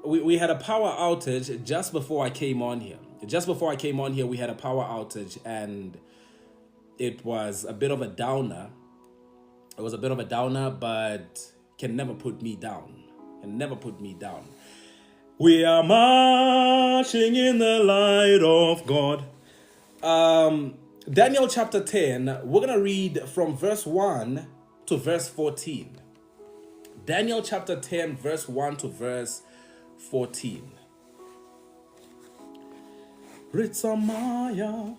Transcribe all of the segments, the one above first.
we had a power outage just before I came on here. Just before I came on here, we had a power outage, and it was a bit of a downer. It was a bit of a downer, but can never put me down. Can never put me down. We are marching in the light of God. Daniel chapter 10, we're going to read from verse 1 to verse 14. Daniel chapter 10, verse 1 to verse 14. Ritsamaya.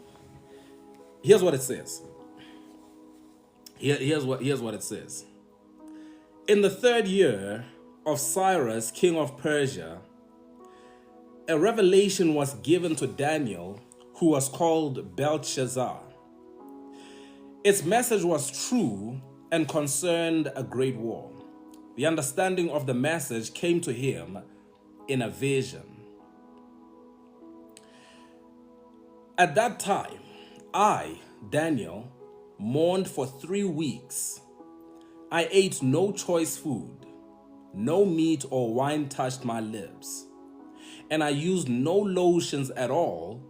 Here's what it says. Here's what it says. In the 3rd year of Cyrus, king of Persia, a revelation was given to Daniel, who was called Belshazzar. Its message was true and concerned a great war. The understanding of the message came to him in a vision. At that time, I, Daniel, mourned for 3 weeks. I ate no choice food. No meat or wine touched my lips. And I used no lotions at all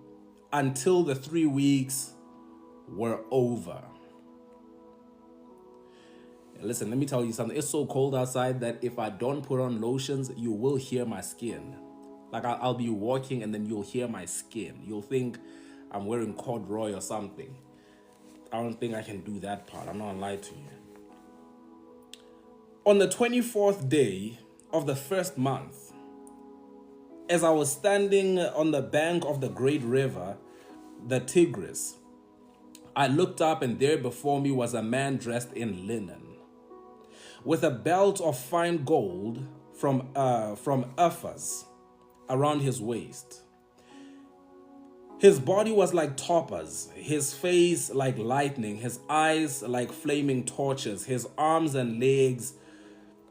until the 3 weeks were over. Listen, let me tell you something. It's so cold outside that if I don't put on lotions, you will hear my skin. Like I'll be walking and then you'll hear my skin. You'll think I'm wearing corduroy or something. I don't think I can do that part. I'm not gonna lie to you. On the 24th day of the 1st month, as I was standing on the bank of the great river, the Tigris, I looked up, and there before me was a man dressed in linen, with a belt of fine gold from Uphaz around his waist. His body was like topaz, his face like lightning, his eyes like flaming torches, his arms and legs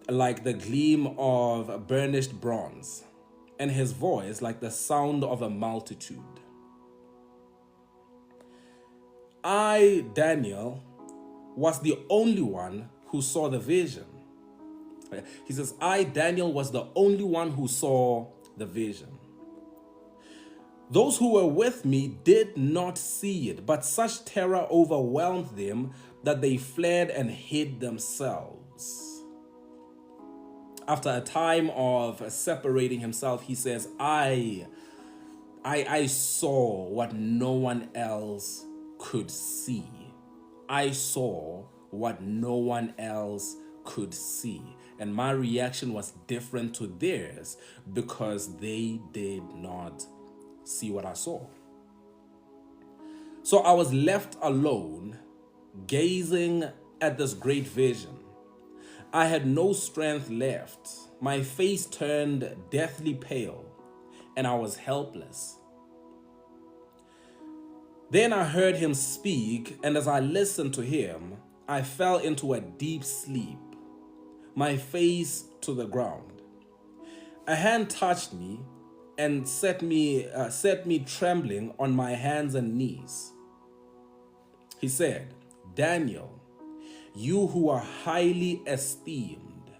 like the gleam of burnished bronze, and his voice like the sound of a multitude. I, Daniel, was the only one who saw the vision. He says, I, Daniel, was the only one who saw the vision. Those who were with me did not see it, but such terror overwhelmed them that they fled and hid themselves. After a time of separating himself, he says, I saw what no one else could see. I saw what no one else could see. And my reaction was different to theirs because they did not see what I saw. So I was left alone, gazing at this great vision. I had no strength left. My face turned deathly pale, and I was helpless. Then I heard him speak, and as I listened to him, I fell into a deep sleep, my face to the ground. A hand touched me and set me trembling on my hands and knees. He said, Daniel, you who are highly esteemed,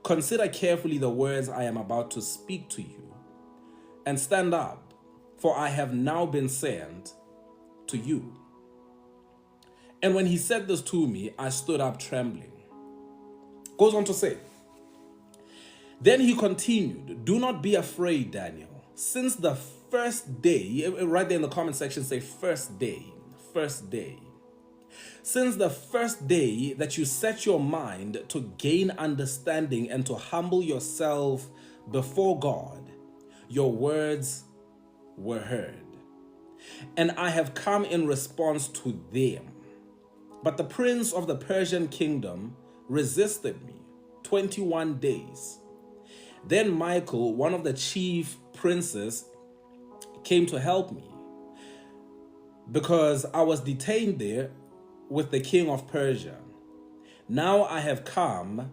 consider carefully the words I am about to speak to you, and stand up, for I have now been sent to you. And when he said this to me, I stood up trembling. Goes on to say, then he continued, do not be afraid, Daniel. Since the first day, right there in the comment section, say first day. Since the first day that you set your mind to gain understanding and to humble yourself before God, your words were heard. And I have come in response to them. But the prince of the Persian kingdom resisted me 21 days. Then Michael, one of the chief princes, came to help me because I was detained there with the king of Persia. Now I have come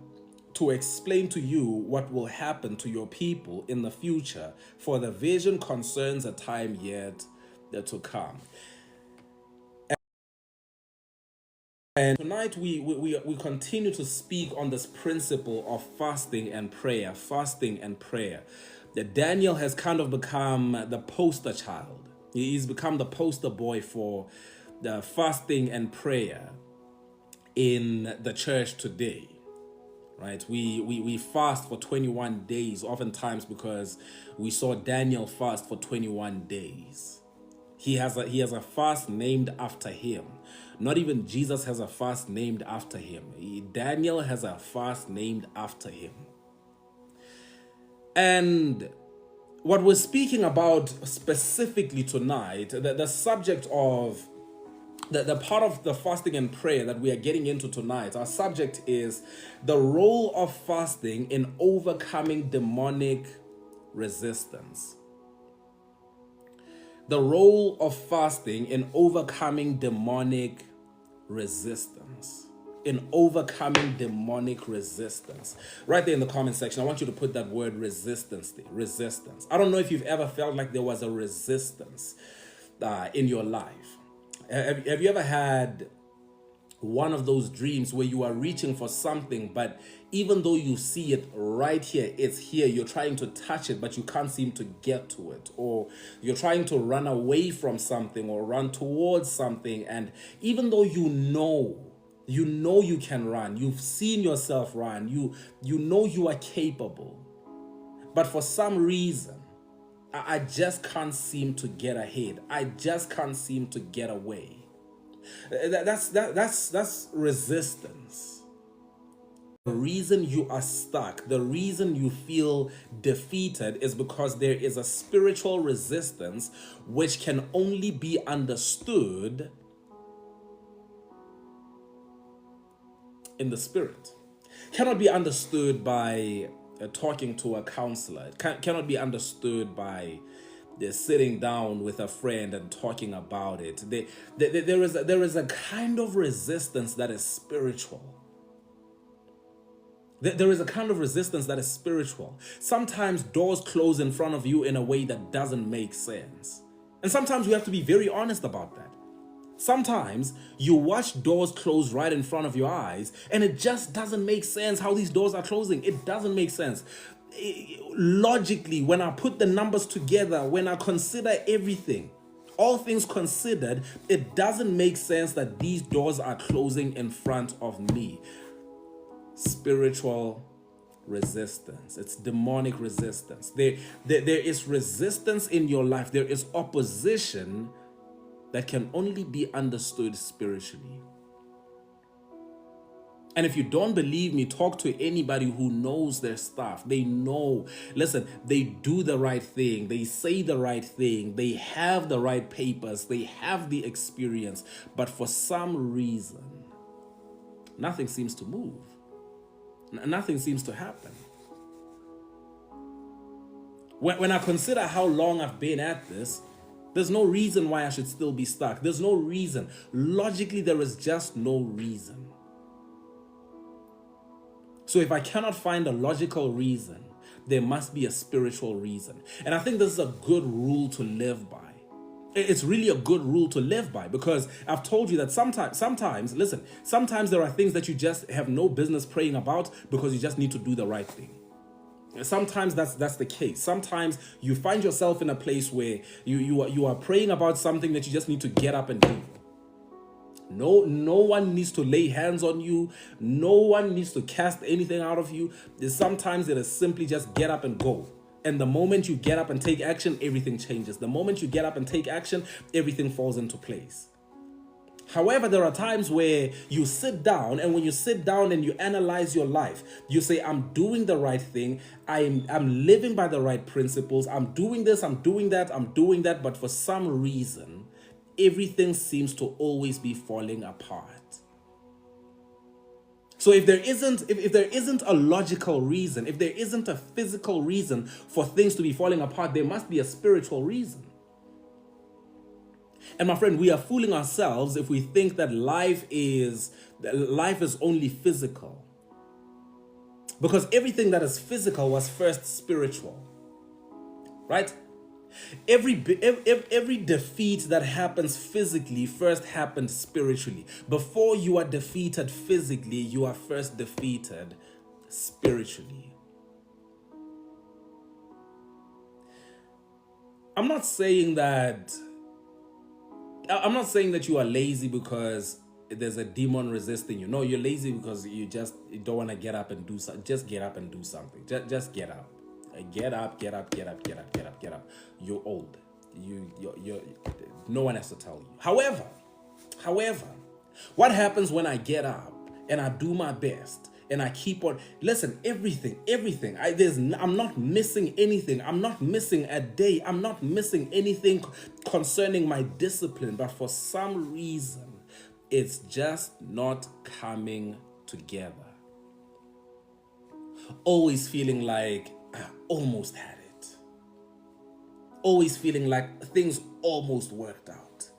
to explain to you what will happen to your people in the future, for the vision concerns a time yet to come. And tonight we continue to speak on this principle of fasting and prayer. Fasting and prayer. That Daniel has kind of become the poster child. He's become the poster boy for the fasting and prayer in the church today. Right? We fast for 21 days, oftentimes because we saw Daniel fast for 21 days. He has a fast named after him. Not even Jesus has a fast named after him. Daniel has a fast named after him. And what we're speaking about specifically tonight, the subject of the part of the fasting and prayer that we are getting into tonight, our subject is the role of fasting in overcoming demonic resistance. The role of fasting in overcoming demonic resistance. In overcoming demonic resistance. Right there in the comment section, I want you to put that word resistance there. Resistance. I don't know if you've ever felt like there was a resistance in your life. Have you ever had one of those dreams where you are reaching for something, but even though you see it right here, it's here, you're trying to touch it, but you can't seem to get to it, or you're trying to run away from something or run towards something, and even though you know you can run, you've seen yourself run, you know you are capable, but for some reason, I just can't seem to get ahead. I just can't seem to get away. That's resistance. The reason you are stuck, the reason you feel defeated is because there is a spiritual resistance which can only be understood in the spirit. Cannot be understood by talking to a counselor. It cannot be understood by sitting down with a friend and talking about it. There is a kind of resistance that is spiritual. There is a kind of resistance that is spiritual. Sometimes doors close in front of you in a way that doesn't make sense. And sometimes we have to be very honest about that. Sometimes you watch doors close right in front of your eyes and it just doesn't make sense how these doors are closing. It doesn't make sense. Logically, when I put the numbers together, when I consider everything, all things considered, it doesn't make sense that these doors are closing in front of me. Spiritual resistance. It's demonic resistance. There is resistance in your life. There is opposition that can only be understood spiritually. And if you don't believe me, talk to anybody who knows their stuff. They know, listen, they do the right thing. They say the right thing. They have the right papers. They have the experience. But for some reason, nothing seems to move. Nothing seems to happen. When I consider how long I've been at this, there's no reason why I should still be stuck. There's no reason. Logically, there is just no reason. So if I cannot find a logical reason, there must be a spiritual reason. And I think this is a good rule to live by. It's really a good rule to live by, because I've told you that sometimes, listen, sometimes there are things that you just have no business praying about because you just need to do the right thing. Sometimes that's the case. Sometimes you find yourself in a place where you are praying about something that you just need to get up and do. No one needs to lay hands on you. No one needs to cast anything out of you. Sometimes it is simply just get up and go. And the moment you get up and take action, everything changes. The moment you get up and take action, everything falls into place. However, there are times where you sit down, and when you sit down and you analyze your life, you say, I'm doing the right thing. I'm living by the right principles. I'm doing this, I'm doing that. But for some reason, everything seems to always be falling apart. So if there isn't a logical reason, if there isn't a physical reason for things to be falling apart, there must be a spiritual reason. And my friend, we are fooling ourselves if we think that life is only physical. Because everything that is physical was first spiritual. Right? Every defeat that happens physically first happened spiritually. Before you are defeated physically, you are first defeated spiritually. I'm not saying that you are lazy because there's a demon resisting you. No, you're lazy because you don't want to get up and do something. Just get up and do something. Just get up. Get up. You're old. You're no one has to tell you. However, what happens when I get up and I do my best and I keep on, listen, everything. I'm not missing anything. I'm not missing a day. I'm not missing anything concerning my discipline. But for some reason, it's just not coming together. Always feeling like I almost had it. Always feeling like things almost worked out.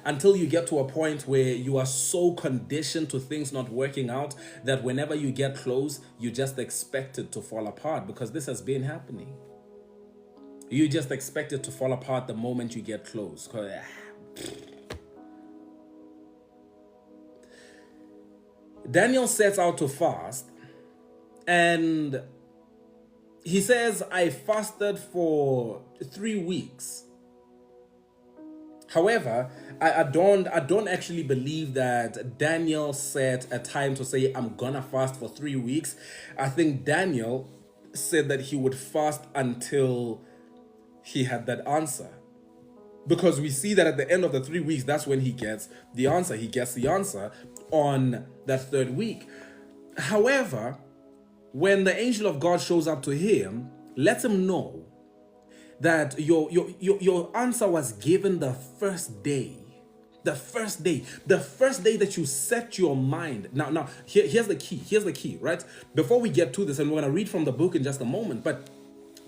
Until you get to a point where you are so conditioned to things not working out that whenever you get close, you just expect it to fall apart, because this has been happening. You just expect it to fall apart the moment you get close. Daniel sets out to fast, and he says, I fasted for 3 weeks. However, I don't actually believe that Daniel set a time to say, I'm gonna fast for 3 weeks. I think Daniel said that he would fast until he had that answer. Because we see that at the end of the 3 weeks, that's when he gets the answer. He gets the answer on that 3rd week. However, when the angel of God shows up to him, let him know that your answer was given the first day. The first day that you set your mind. Now, here's the key, right? Before we get to this, and we're going to read from the book in just a moment, but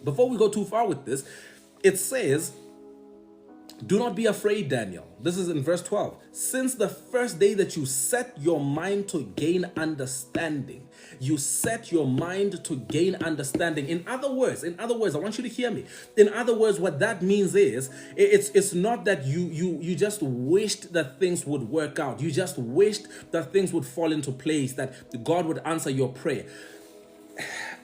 before we go too far with this, it says, do not be afraid, Daniel. This is in verse 12. Since the first day that you set your mind to gain understanding, you set your mind to gain understanding. In other words, I want you to hear me. In other words, what that means is, it's not that you just wished that things would work out. You just wished that things would fall into place, that God would answer your prayer.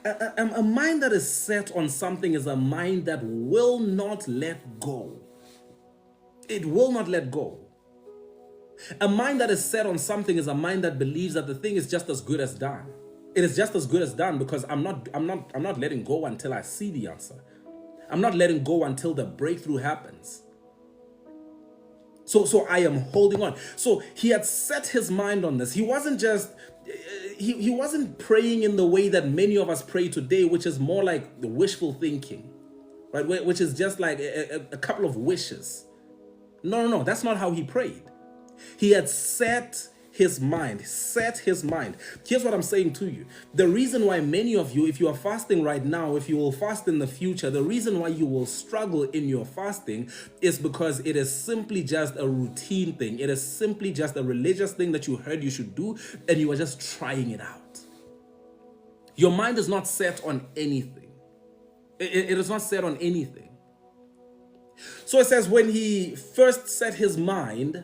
A mind that is set on something is a mind that will not let go. It will not let go. A mind that is set on something is a mind that believes that the thing is just as good as done. It is just as good as done because I'm not letting go until I see the answer. I'm not letting go until the breakthrough happens. So I am holding on. So he had set his mind on this. He wasn't just he wasn't praying in the way that many of us pray today, which is more like the wishful thinking, right? Which is just like a couple of wishes. No, that's not how he prayed. He had set his mind. Here's what I'm saying to you. The reason why many of you, if you are fasting right now, if you will fast in the future, the reason why you will struggle in your fasting is because it is simply just a routine thing. It is simply just a religious thing that you heard you should do, and you are just trying it out. Your mind is not set on anything. It is not set on anything. So it says, when he first set his mind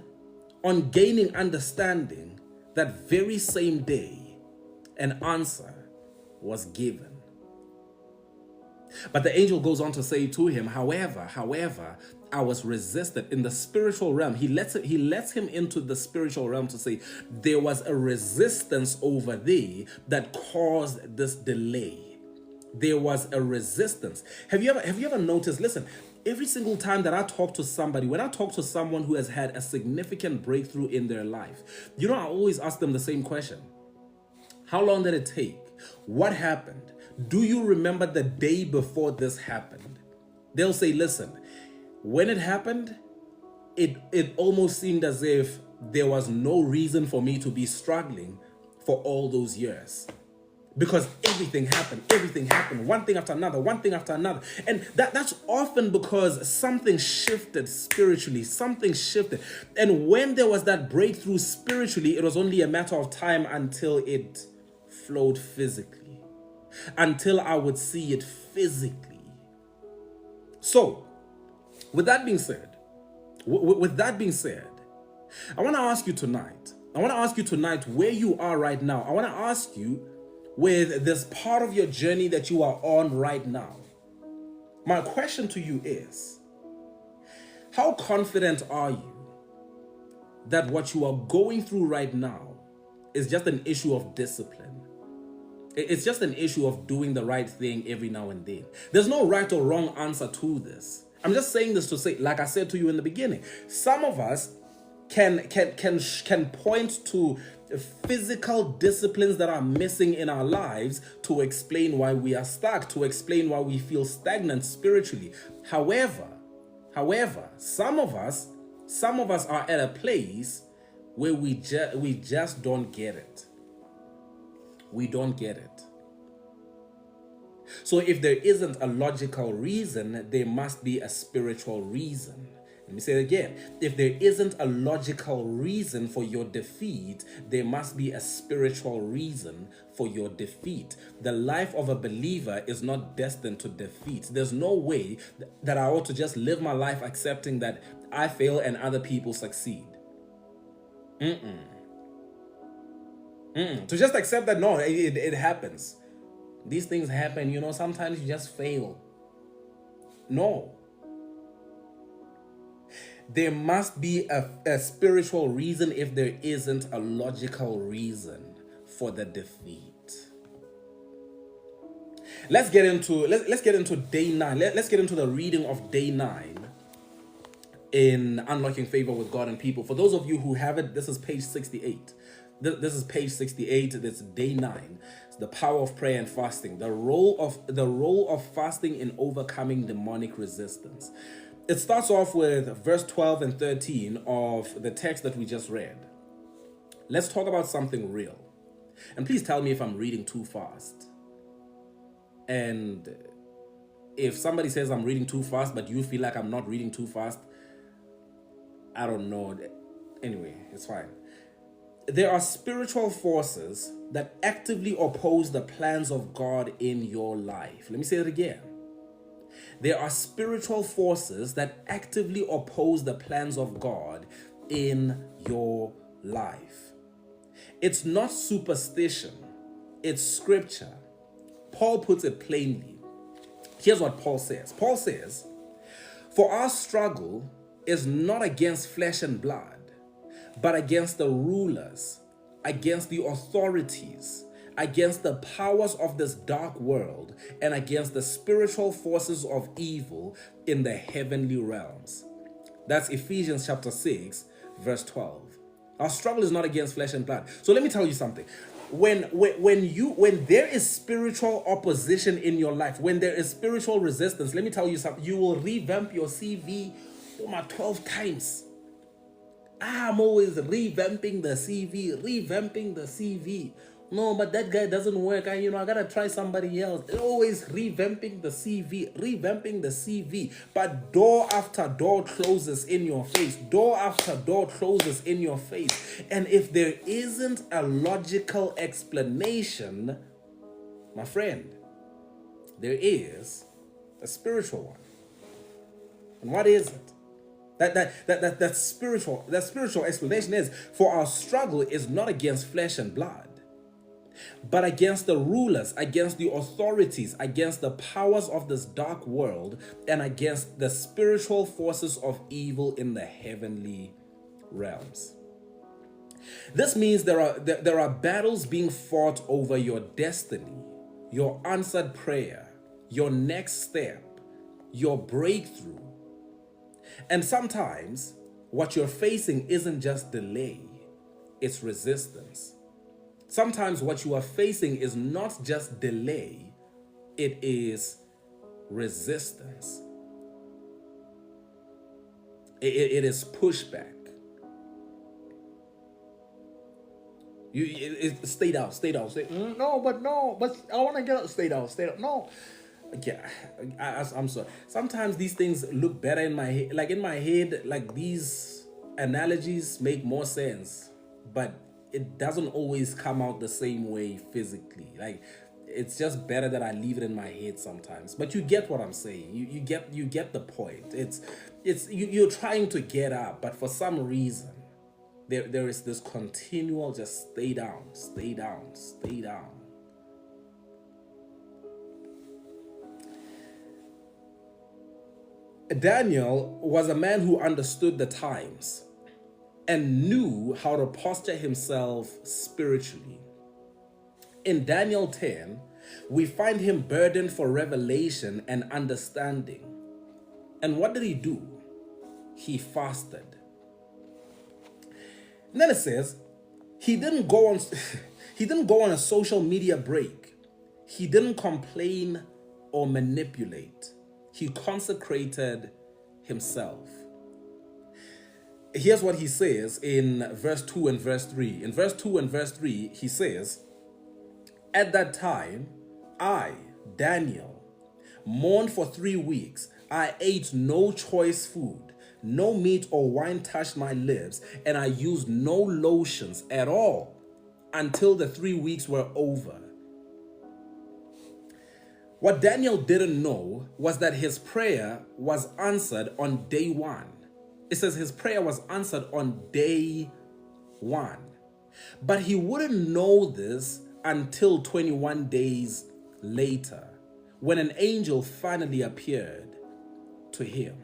on gaining understanding, that very same day, an answer was given. But the angel goes on to say to him, however, I was resisted in the spiritual realm. He lets him into the spiritual realm to say, there was a resistance over thee that caused this delay. There was a resistance. Have you ever noticed, listen, every single time that I talk to somebody, when I talk to someone who has had a significant breakthrough in their life, I always ask them the same question. How long did it take? What happened? Do you remember the day before this happened? They'll say, listen, when it happened, it almost seemed as if there was no reason for me to be struggling for all those years. Because everything happened, one thing after another. And that's often because something shifted spiritually, And when there was that breakthrough spiritually, it was only a matter of time until it flowed physically, until I would see it physically. So, with that being said, I want to ask you tonight. Where you are right now. I want to ask you, with this part of your journey that you are on right now. My question to you is, how confident are you that what you are going through right now is just an issue of discipline? It's just an issue of doing the right thing every now and then. There's no right or wrong answer to this. I'm just saying this to say, like I said to you in the beginning, some of us can point to physical disciplines that are missing in our lives to explain why we are stuck, to explain why we feel stagnant spiritually. However, some of us are at a place where we just don't get it. We don't get it. So if there isn't a logical reason, there must be a spiritual reason. Let me say it again. If there isn't a logical reason for your defeat, there must be a spiritual reason for your defeat. The life of a believer is not destined to defeat. There's no way that I ought to just live my life accepting that I fail and other people succeed. To just accept that, no, it happens. These things happen, sometimes you just fail. No. There must be a spiritual reason if there isn't a logical reason for the defeat. Let's get into day 9. Let's get into the reading of day 9 in Unlocking Favor with God and People. For those of you who have it, this is page 68. This is page 68. That's day 9. It's the power of prayer and fasting. The role of fasting in overcoming demonic resistance. It starts off with verse 12 and 13 of the text that we just read. Let's talk about something real. And please tell me if I'm reading too fast. And if somebody says I'm reading too fast, but you feel like I'm not reading too fast, I don't know. Anyway, it's fine. There are spiritual forces that actively oppose the plans of God in your life. Let me say it again. There are spiritual forces that actively oppose the plans of God in your life. It's not superstition, it's scripture. Paul puts it plainly. Here's what Paul says. Paul says, "For our struggle is not against flesh and blood, but against the rulers, against the authorities, against the powers of this dark world, and against the spiritual forces of evil in the heavenly realms." That's Ephesians chapter 6, verse 12. Our struggle is not against flesh and blood. So let me tell you something. When there is spiritual opposition in your life, when there is spiritual resistance, let me tell you something. You will revamp your CV 12 times. I'm always revamping the CV. No, but that guy doesn't work. I gotta try somebody else. Always revamping the CV. But door after door closes in your face. Door after door closes in your face. And if there isn't a logical explanation, my friend, there is a spiritual one. And what is it? That spiritual explanation is, "For our struggle is not against flesh and blood, but against the rulers, against the authorities, against the powers of this dark world, and against the spiritual forces of evil in the heavenly realms." This means there are battles being fought over your destiny, your answered prayer, your next step, your breakthrough. And sometimes what you're facing isn't just delay, it's resistance. Sometimes what you are facing is not just delay, it is resistance. It is pushback. Stay down. No, but I want to get up. Stay down. No. Yeah, I'm sorry. Sometimes these things look better in my head. Like in my head, like these analogies make more sense, but it doesn't always come out the same way physically. Like it's just better that I leave it in my head sometimes. But you get what I'm saying. You get the point. You're trying to get up, but for some reason there is this continual just stay down, stay down, stay down. Daniel was a man who understood the times and knew how to posture himself spiritually. In Daniel 10, we find him burdened for revelation and understanding. And what did he do? He fasted. And then it says, he didn't go on he didn't go on a social media break. He didn't complain or manipulate. He consecrated himself. Here's what he says in verse 2 and verse 3. In verse 2 and verse 3, he says, "At that time, I, Daniel, mourned for 3 weeks. I ate no choice food. No meat or wine touched my lips, and I used no lotions at all until the 3 weeks were over." What Daniel didn't know was that his prayer was answered on day 1. It says his prayer was answered on day 1. But he wouldn't know this until 21 days later, when an angel finally appeared to him.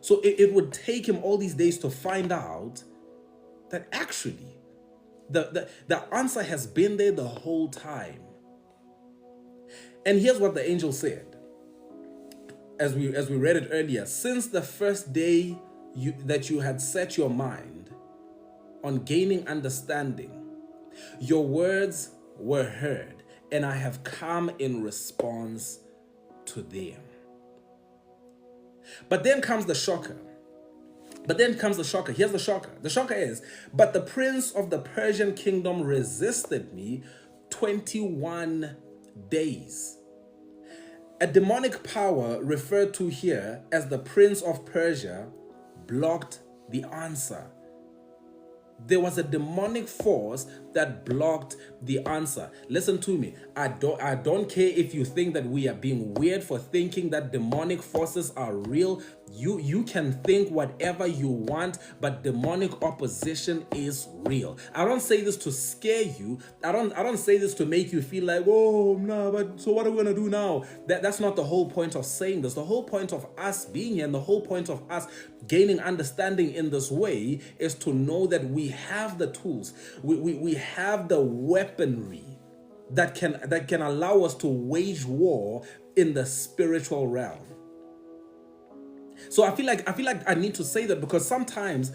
So it would take him all these days to find out that actually the answer has been there the whole time. And here's what the angel said, as we read it earlier: "Since the first day that you had set your mind on gaining understanding, your words were heard, and I have come in response to them." But then comes the shocker. Here's the shocker. The shocker is, "But the prince of the Persian kingdom resisted me 21 days. A demonic power referred to here as the prince of Persia blocked the answer. There was a demonic force that blocked the answer. Listen to me. I don't care if you think that we are being weird for thinking that demonic forces are real. You can think whatever you want, but demonic opposition is real. I don't say this to scare you. I don't say this to make you feel like, oh no, but so what are we gonna do now? That's not the whole point of saying this. The whole point of us being here and the whole point of us gaining understanding in this way is to know that we have the tools. We have the weaponry that can allow us to wage war in the spiritual realm. So I feel like I need to say that, because sometimes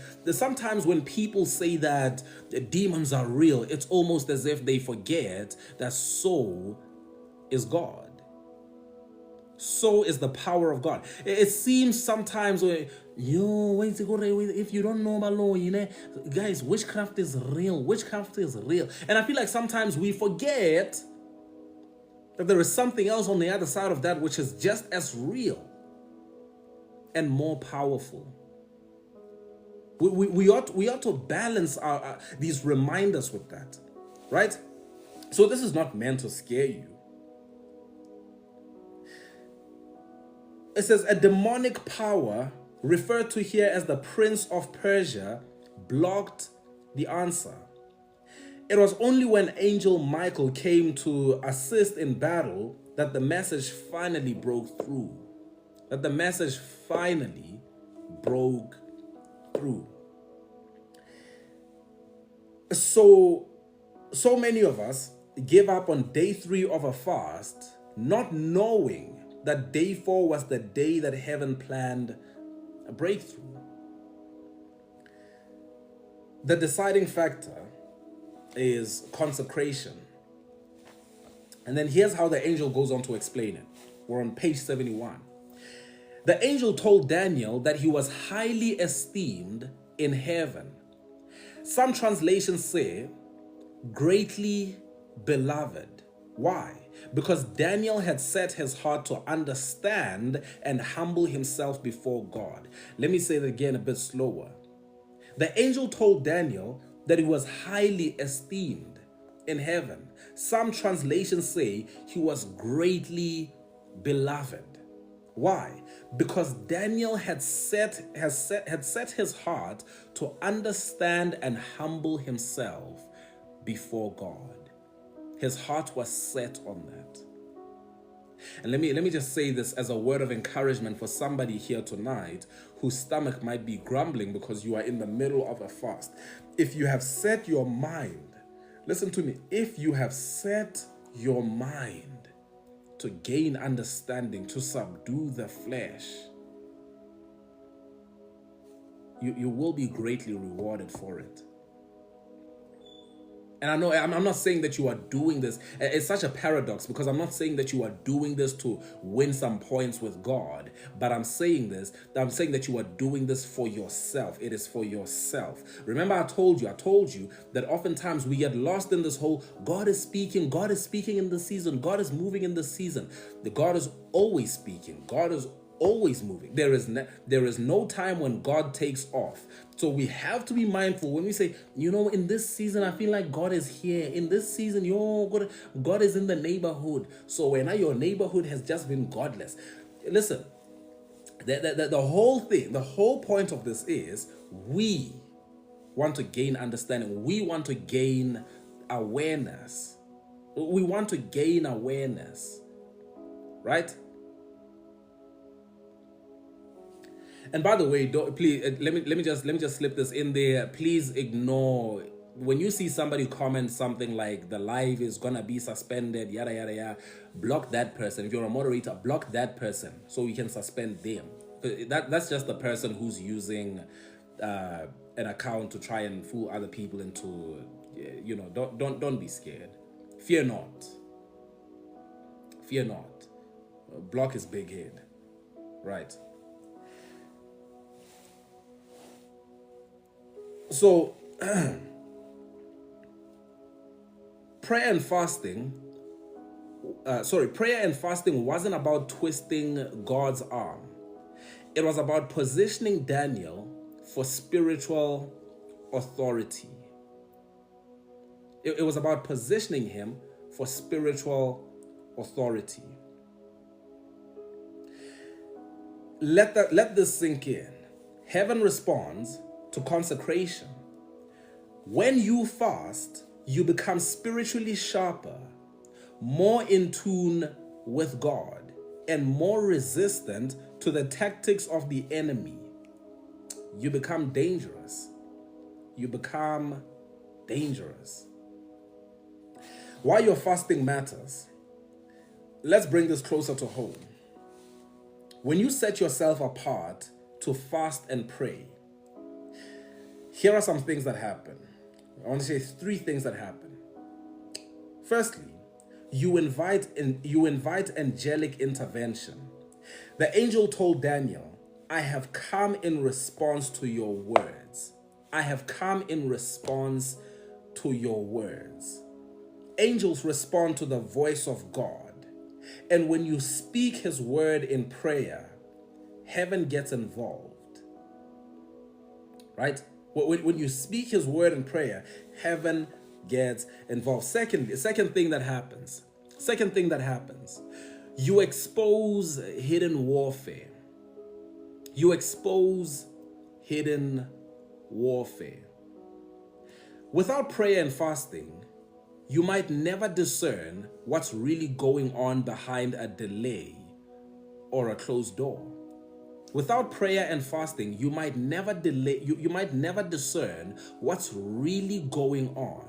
when people say that the demons are real, it's almost as if they forget that so is God. So is the power of God. It seems sometimes if you don't know about law, guys, witchcraft is real. Witchcraft is real. And I feel like sometimes we forget that there is something else on the other side of that which is just as real and more powerful. We ought to balance these reminders with that, right? So this is not meant to scare you. It says a demonic power, referred to here as the prince of Persia, blocked the answer. It was only when Angel Michael came to assist in battle that the message finally broke through. So many of us give up on day 3 of a fast, not knowing that day 4 was the day that heaven planned a breakthrough. The deciding factor is consecration. And then here's how the angel goes on to explain it. We're on page 71. The angel told Daniel that he was highly esteemed in heaven. Some translations say greatly beloved. Why? Because Daniel had set his heart to understand and humble himself before God. Let me say that again a bit slower. The angel told Daniel that he was highly esteemed. in heaven. Some translations say he was greatly beloved. Why? Because Daniel had set his heart to understand and humble himself before God. His heart was set on that. And let me just say this as a word of encouragement for somebody here tonight whose stomach might be grumbling because you are in the middle of a fast. If you have set your mind, listen to me, if you have set your mind to gain understanding, to subdue the flesh, you will be greatly rewarded for it. And I know I'm not saying that you are doing this. It's such a paradox because I'm not saying that you are doing this to win some points with God, but I'm saying that you are doing this for yourself. It is for yourself. Remember, I told you that oftentimes we get lost in this whole God is speaking in the season, God is moving in the season. The God is always speaking. God is always moving. There is no time when God takes off. So we have to be mindful when we say, in this season, I feel like God is here. In this season, God is in the neighborhood. So when your neighborhood has just been godless. Listen, the whole thing, the whole point of this is we want to gain understanding. We want to gain awareness. We want to gain awareness, right? And by the way, please let me just slip this in there. Please ignore when you see somebody comment something like the live is gonna be suspended, yada yada yada. Block that person. If you're a moderator, block that person so you can suspend them. That's just the person who's using an account to try and fool other people into, Don't be scared. Fear not. Fear not. Block his big head, right? So, prayer and fasting wasn't about twisting God's arm. It was about positioning Daniel for spiritual authority. It was about positioning him for spiritual authority. Let this sink in. Heaven responds to consecration. When you fast, you become spiritually sharper, more in tune with God, and more resistant to the tactics of the enemy. You become dangerous. You become dangerous. Why your fasting matters. Let's bring this closer to home. When you set yourself apart to fast and pray, here are some things that happen. I want to say 3 things that happen. Firstly, you invite angelic intervention. The angel told Daniel, I have come in response to your words. I have come in response to your words. Angels respond to the voice of God. And when you speak his word in prayer, heaven gets involved. Right? When you speak his word in prayer, heaven gets involved. Second thing that happens, you expose hidden warfare. You expose hidden warfare. Without prayer and fasting, you might never discern what's really going on behind a delay or a closed door. Without prayer and fasting, you might never discern what's really going on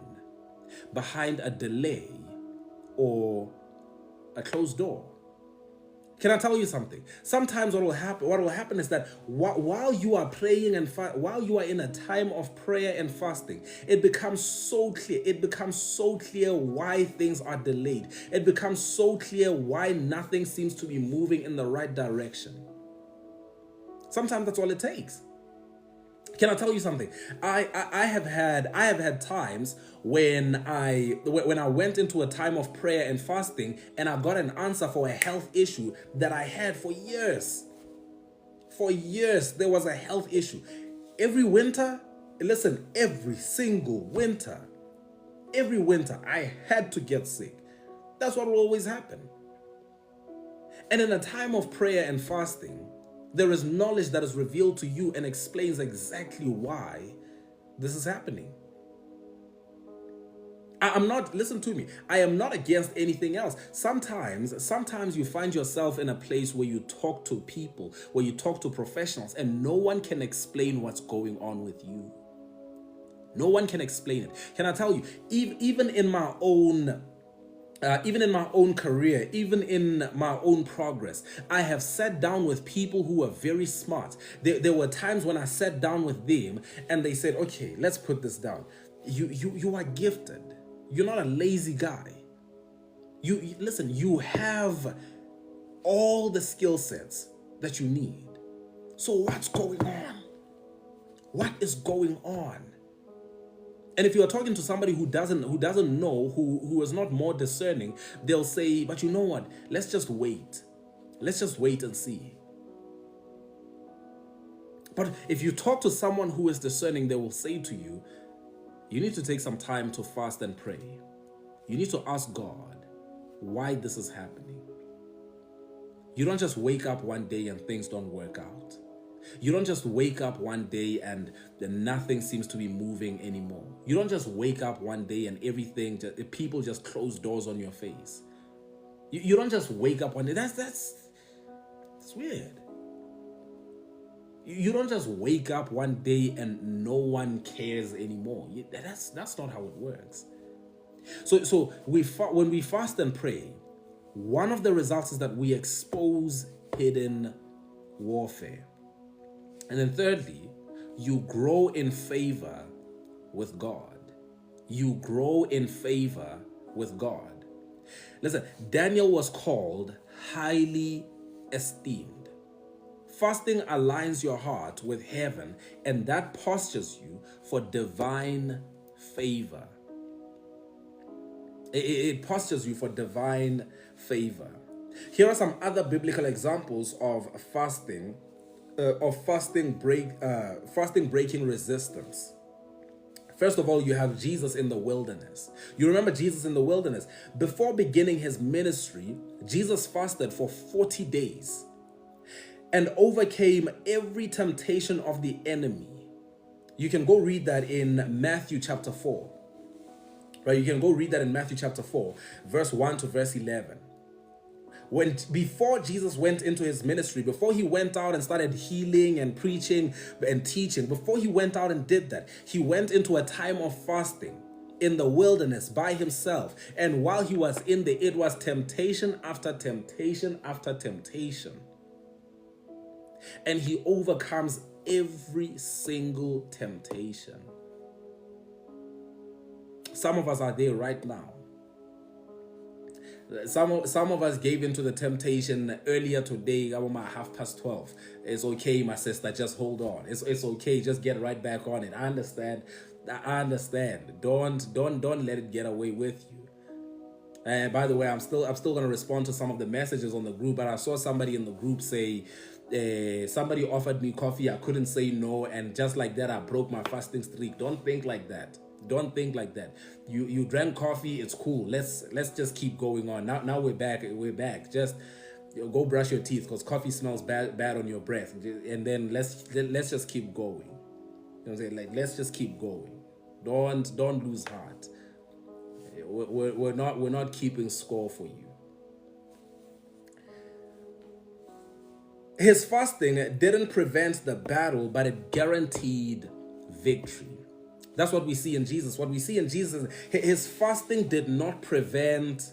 behind a delay or a closed door. Can I tell you something? Sometimes what will happen is that while you are praying and while you are in a time of prayer and fasting, it becomes so clear. It becomes so clear why things are delayed. It becomes so clear why nothing seems to be moving in the right direction. Sometimes that's all it takes. Can I tell you something? I have had times when I went into a time of prayer and fasting and I got an answer for a health issue that I had for years. For years there was a health issue. Every single winter, Every winter, I had to get sick. That's what will always happen. And in a time of prayer and fasting, there is knowledge that is revealed to you and explains exactly why this is happening. I'm not, listen to me, I am not against anything else. Sometimes you find yourself in a place where you talk to people, where you talk to professionals, and no one can explain what's going on with you. No one can explain it. Can I tell you, even in my own career, even in my own progress, I have sat down with people who are very smart. There were times when I sat down with them and they said, okay, let's put this down. You are gifted. You're not a lazy guy. Listen, you have all the skill sets that you need. So what's going on? What is going on? And if you are talking to somebody who doesn't know, who is not more discerning, they'll say, but you know what? Let's just wait. Let's just wait and see. But if you talk to someone who is discerning, they will say to you, you need to take some time to fast and pray. You need to ask God why this is happening. You don't just wake up one day and things don't work out. You don't just wake up one day and nothing seems to be moving anymore. You don't just wake up one day and people just close doors on your face. You don't just wake up one day. That's weird. You don't just wake up one day and no one cares anymore. That's not how it works. So when we fast and pray, one of the results is that we expose hidden warfare. And then thirdly, you grow in favor with God. You grow in favor with God. Listen, Daniel was called highly esteemed. Fasting aligns your heart with heaven, and that postures you for divine favor. It postures you for divine favor. Here are some other biblical examples of fasting breaking resistance. First of all, you have Jesus in the wilderness. You remember Jesus in the wilderness. Before beginning his ministry, Jesus fasted for 40 days and overcame every temptation of the enemy. You can go read that in Matthew chapter 4. Right? You can go read that in Matthew chapter 4, verse 1 to verse 11. Before Jesus went into his ministry, before he went out and started healing and preaching and teaching, before he went out and did that, he went into a time of fasting in the wilderness by himself. And while he was in there, it was temptation after temptation after temptation. And he overcomes every single temptation. Some of us are there right now. Some of us gave into the temptation earlier today, about my 12:30. It's okay, my sister, just hold on. It's okay, just get right back on it. I understand. Don't let it get away with you. And by the way, I'm still gonna respond to some of the messages on the group, but I saw somebody in the group say, somebody offered me coffee, I couldn't say no, and just like that I broke my fasting streak. Don't think like that. Don't think like that. You drank coffee, it's cool. Let's just keep going on. Now we're back. Just go brush your teeth because coffee smells bad on your breath. And then let's just keep going. You know what I'm saying? Like, let's just keep going. Don't lose heart. We're not keeping score for you. His fasting didn't prevent the battle, but it guaranteed victory. That's what we see in Jesus. What we see in Jesus, his fasting did not prevent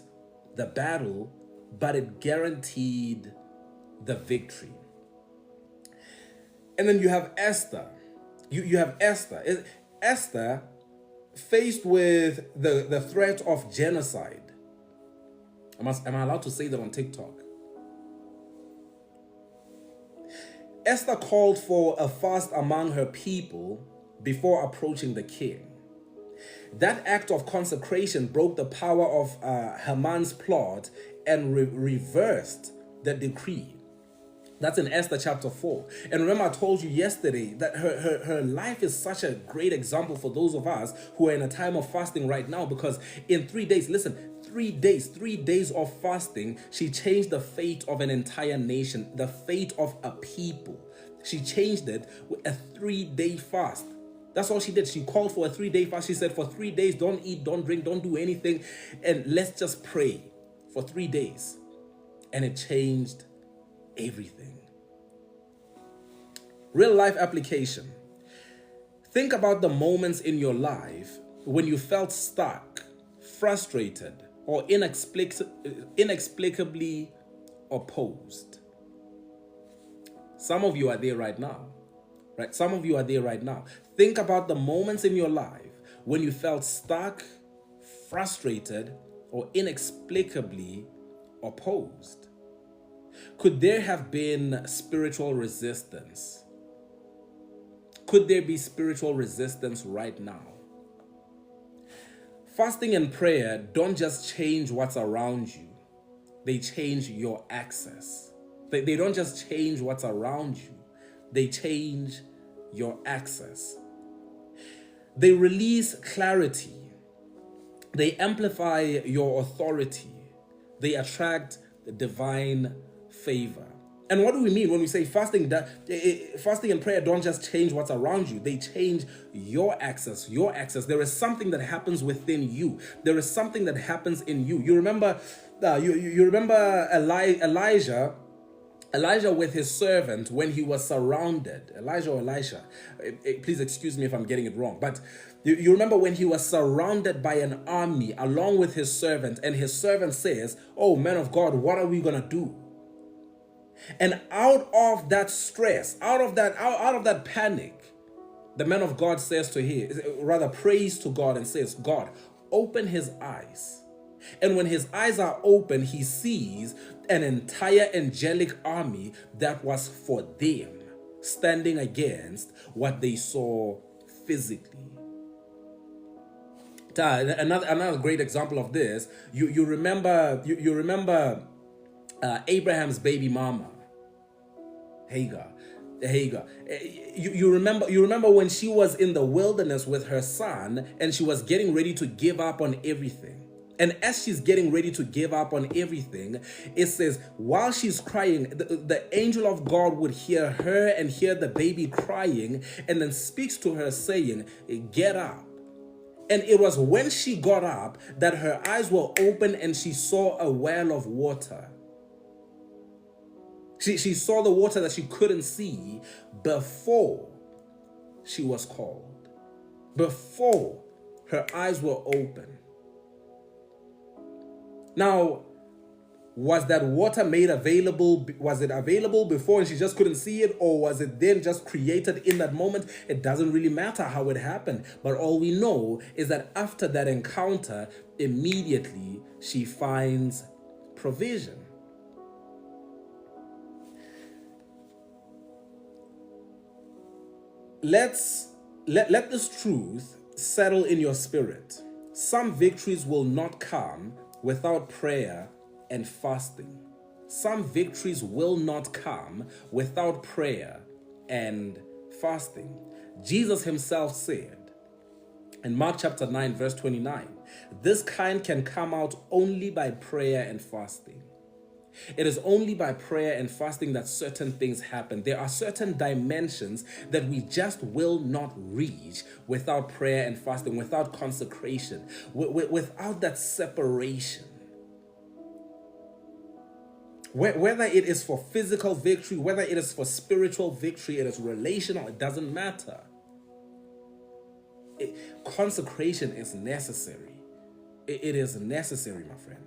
the battle, but it guaranteed the victory. And then you have Esther. You have Esther. Esther, faced with the threat of genocide. Am I allowed to say that on TikTok? Esther called for a fast among her people before approaching the king. That act of consecration broke the power of Haman's plot and reversed the decree. That's in Esther chapter 4. And remember, I told you yesterday that her life is such a great example for those of us who are in a time of fasting right now, because in 3 days, listen, 3 days of fasting, she changed the fate of an entire nation, the fate of a people. She changed it with a 3-day fast. That's all she did. She called for a 3-day fast. She said, for 3 days, don't eat, don't drink, don't do anything, and let's just pray for 3 days. And it changed everything. Real life application. Think about the moments in your life when you felt stuck, frustrated, or inexplicably opposed. Some of you are there right now, right? Some of you are there right now. Think about the moments in your life when you felt stuck, frustrated, or inexplicably opposed. Could there have been spiritual resistance? Could there be spiritual resistance right now? Fasting and prayer don't just change what's around you. They change your access. They don't just change what's around you. They change your access. They release clarity. They amplify your authority. They attract divine favor. And what do we mean when we say fasting and prayer don't just change what's around you? They change your access. Your access. There is something that happens within you. There is something that happens in you. You remember, you remember Elijah with his servant when he was surrounded. Elijah or Elisha. Please excuse me if I'm getting it wrong. But you remember when he was surrounded by an army along with his servant, and his servant says, "Oh, man of God, what are we going to do?" And out of that stress, out of that panic, the man of God says to him, rather prays to God and says, "God, open his eyes." And when his eyes are open, he sees an entire angelic army that was for them, standing against what they saw physically. Another great example of this, you remember Abraham's baby mama, Hagar. You remember when she was in the wilderness with her son, and she was getting ready to give up on everything. And as she's getting ready to give up on everything, it says, while she's crying, the angel of God would hear her and hear the baby crying, and then speaks to her saying, "Get up." And it was when she got up that her eyes were open and she saw a well of water. She saw the water that she couldn't see before she was called, before her eyes were open. Now, was that water made available? Was it available before and she just couldn't see it? Or was it then just created in that moment? It doesn't really matter how it happened. But all we know is that after that encounter, immediately she finds provision. Let this truth settle in your spirit. Some victories will not come without prayer and fasting. Some victories will not come without prayer and fasting. Jesus himself said in Mark chapter 9, verse 29, this kind can come out only by prayer and fasting. It is only by prayer and fasting that certain things happen. There are certain dimensions that we just will not reach without prayer and fasting, without consecration, without that separation. Whether it is for physical victory, whether it is for spiritual victory, it is relational, it doesn't matter. Consecration is necessary. It is necessary, my friend.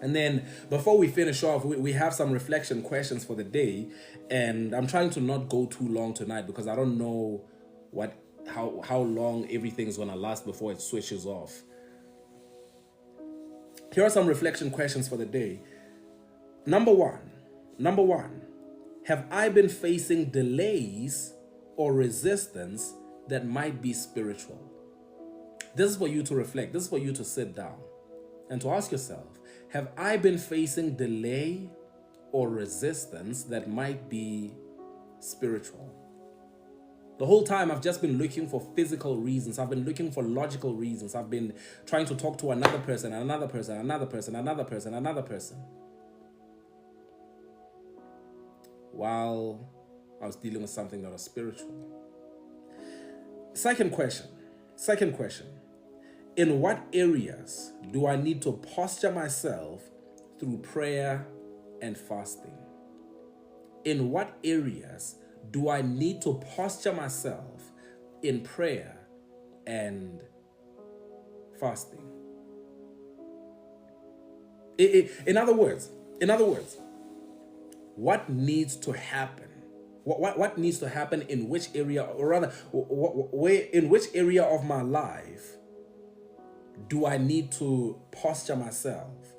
And then before we finish off, we have some reflection questions for the day. And I'm trying to not go too long tonight because I don't know how long everything's going to last before it switches off. Here are some reflection questions for the day. Number one, have I been facing delays or resistance that might be spiritual? This is for you to reflect. This is for you to sit down and to ask yourself, have I been facing delay or resistance that might be spiritual. The whole time I've just been looking for physical reasons. I've been looking for logical reasons. I've been trying to talk to another person, another person, another person, another person, another person, while I was dealing with something that was spiritual. Second question. In what areas do I need to posture myself through prayer and fasting? In what areas do I need to posture myself in prayer and fasting? In other words, what needs to happen? What needs to happen in which area, or rather, in which area of my life do I need to posture myself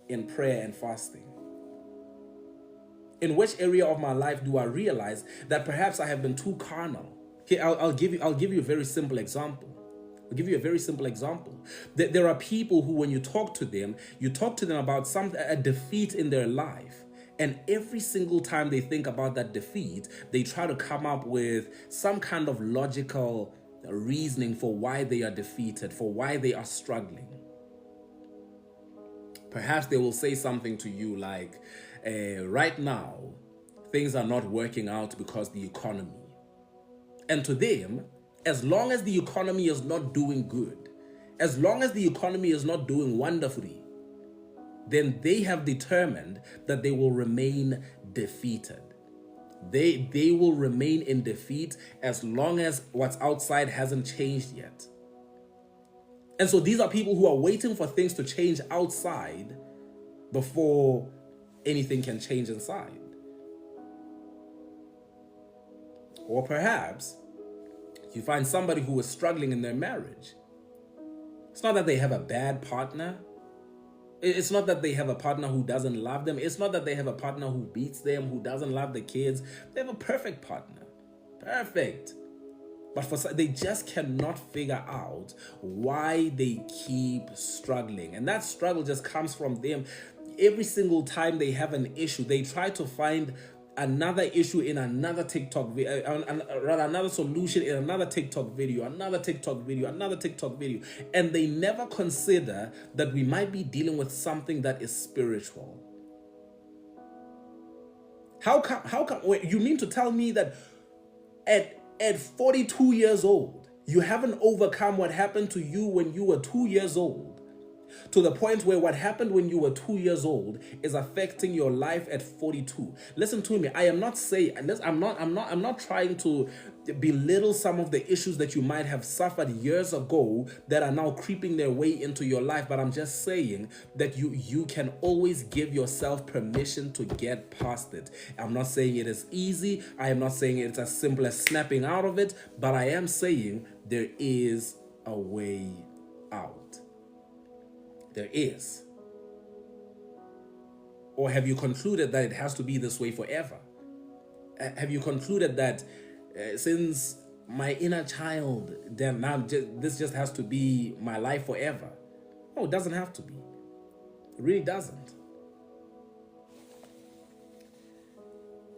in prayer and fasting? In which area of my life do I realize that perhaps I have been too carnal? Okay, I'll give you a very simple example. There are people who, when you talk to them about a defeat in their life. And every single time they think about that defeat, they try to come up with some kind of logical reasoning for why they are defeated, for why they are struggling. Perhaps they will say something to you like, right now, things are not working out because the economy. And to them, as long as the economy is not doing good, as long as the economy is not doing wonderfully, then they have determined that they will remain defeated. They will remain in defeat as long as what's outside hasn't changed yet. And so these are people who are waiting for things to change outside before anything can change inside. Or perhaps you find somebody who is struggling in their marriage. It's not that they have a bad partner. It's not that they have a partner who doesn't love them. It's not that they have a partner who beats them, who doesn't love the kids. They have a perfect partner. Perfect. But they just cannot figure out why they keep struggling. And that struggle just comes from them. Every single time they have an issue, they try to find another issue in another TikTok video, another solution in another TikTok video, another TikTok video, and they never consider that we might be dealing with something that is spiritual. How come you mean to tell me that at 42 years old, you haven't overcome what happened to you when you were 2 years old? To the point where what happened when you were 2 years old is affecting your life at 42. Listen to me. I am not saying, I'm not trying to belittle some of the issues that you might have suffered years ago that are now creeping their way into your life. But I'm just saying that you can always give yourself permission to get past it. I'm not saying it is easy. I am not saying it's as simple as snapping out of it, but I am saying there is a way out. There is. Or have you concluded that it has to be this way forever? Have you concluded that since my inner child, then now this just has to be my life forever? No, it doesn't have to be. It really doesn't.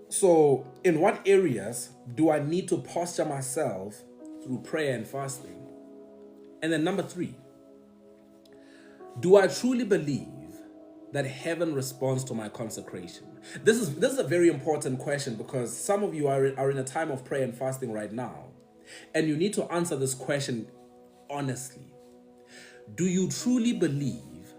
So, in what areas do I need to posture myself through prayer and fasting? And then number 3, do I truly believe that heaven responds to my consecration? This is a very important question, because some of you are in a time of prayer and fasting right now, and you need to answer this question honestly. Do you truly believe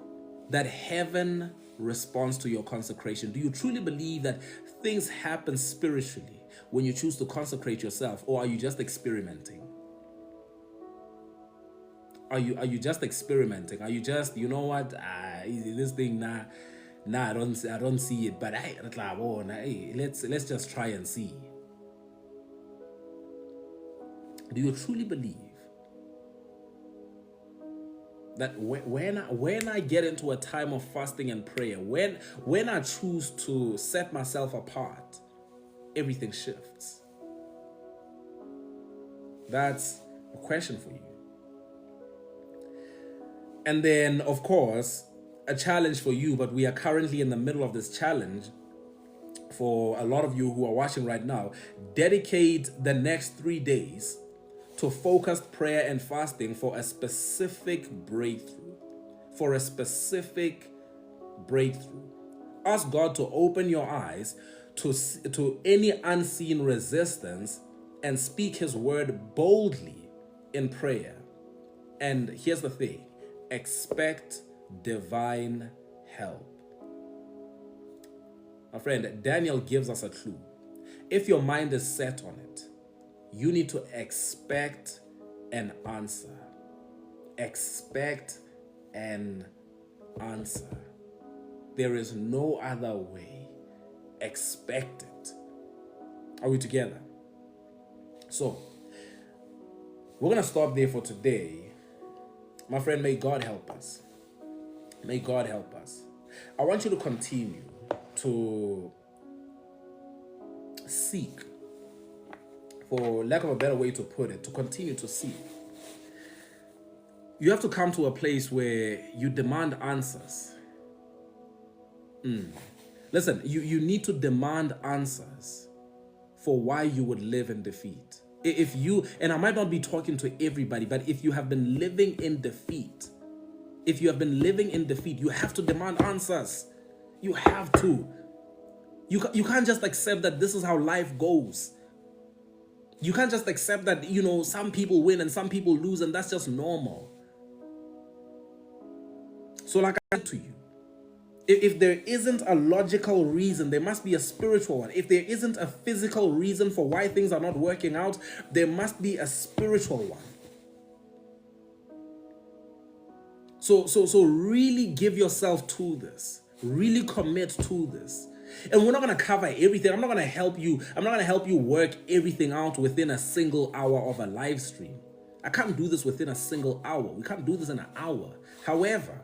that heaven responds to your consecration? Do you truly believe that things happen spiritually when you choose to consecrate yourself, or are you just experimenting? Are you just experimenting? Are you just, you know what, this thing I don't see it, but let's just try and see. Do you truly believe that when I get into a time of fasting and prayer, when I choose to set myself apart, everything shifts? That's a question for you. And then, of course, a challenge for you, but we are currently in the middle of this challenge. for a lot of you who are watching right now, dedicate the next 3 days to focused prayer and fasting for a specific breakthrough. For a specific breakthrough. Ask God to open your eyes to any unseen resistance and speak His word boldly in prayer. And here's the thing, expect divine help. My friend, Daniel gives us a clue. If your mind is set on it, you need to expect an answer. Expect an answer. There is no other way. Expect it. Are we together? So, we're going to stop there for today. My friend, may God help us. May God help us. I want you to continue to seek, for lack of a better way to put it, to continue to seek. You have to come to a place where you demand answers. Listen, you need to demand answers for why you would live in defeat. If you, and I might not be talking to everybody, but if you have been living in defeat, you have to demand answers. You have to. You can't just accept that this is how life goes. You can't just accept that, some people win and some people lose, and that's just normal. So like I said to you, if there isn't a logical reason, there must be a spiritual one. If there isn't a physical reason for why things are not working out, there must be a spiritual one. So really give yourself to this. Really commit to this. And we're not going to cover everything. I'm not going to help you. I'm not going to help you work everything out within a single hour of a live stream. I can't do this within a single hour. We can't do this in an hour. However,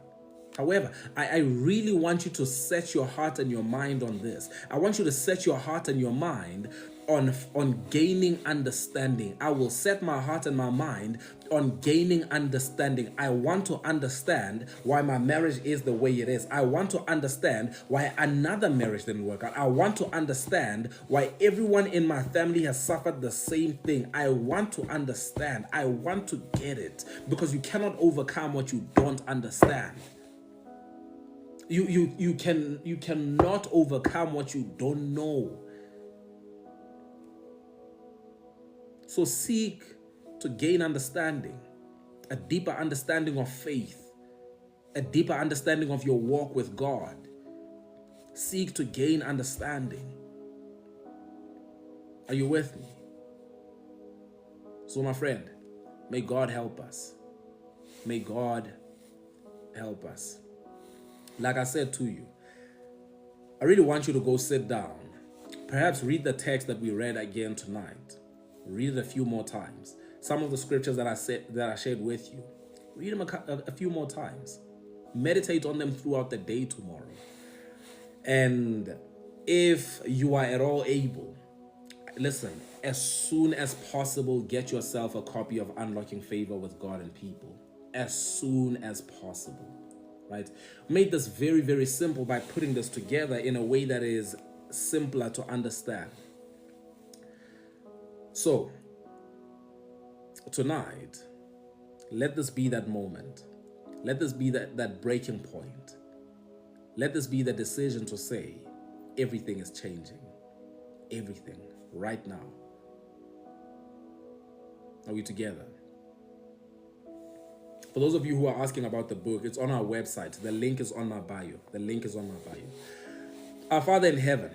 I really want you to set your heart and your mind on this. I want you to set your heart and your mind on gaining understanding. I will set my heart and my mind on gaining understanding. I want to understand why my marriage is the way it is. I want to understand why another marriage didn't work out. I want to understand why everyone in my family has suffered the same thing. I want to understand. I want to get it, because you cannot overcome what you don't understand. You cannot overcome what you don't know. So seek to gain understanding, a deeper understanding of faith, a deeper understanding of your walk with God. Seek to gain understanding. Are you with me? So my friend, may God help us. May God help us. Like I said to you, I really want you to go sit down. Perhaps read the text that we read again tonight. Read it a few more times. Some of the scriptures that I shared with you, read them a few more times. Meditate on them throughout the day tomorrow. And if you are at all able, listen, as soon as possible, get yourself a copy of Unlocking Favor with God and People. As soon as possible, right? Make this very, very simple by putting this together in a way that is simpler to understand. So, tonight, let this be that moment. Let this be that breaking point. Let this be the decision to say, everything is changing. Everything, right now. Are we together? For those of you who are asking about the book, it's on our website. The link is on my bio. Our Father in heaven,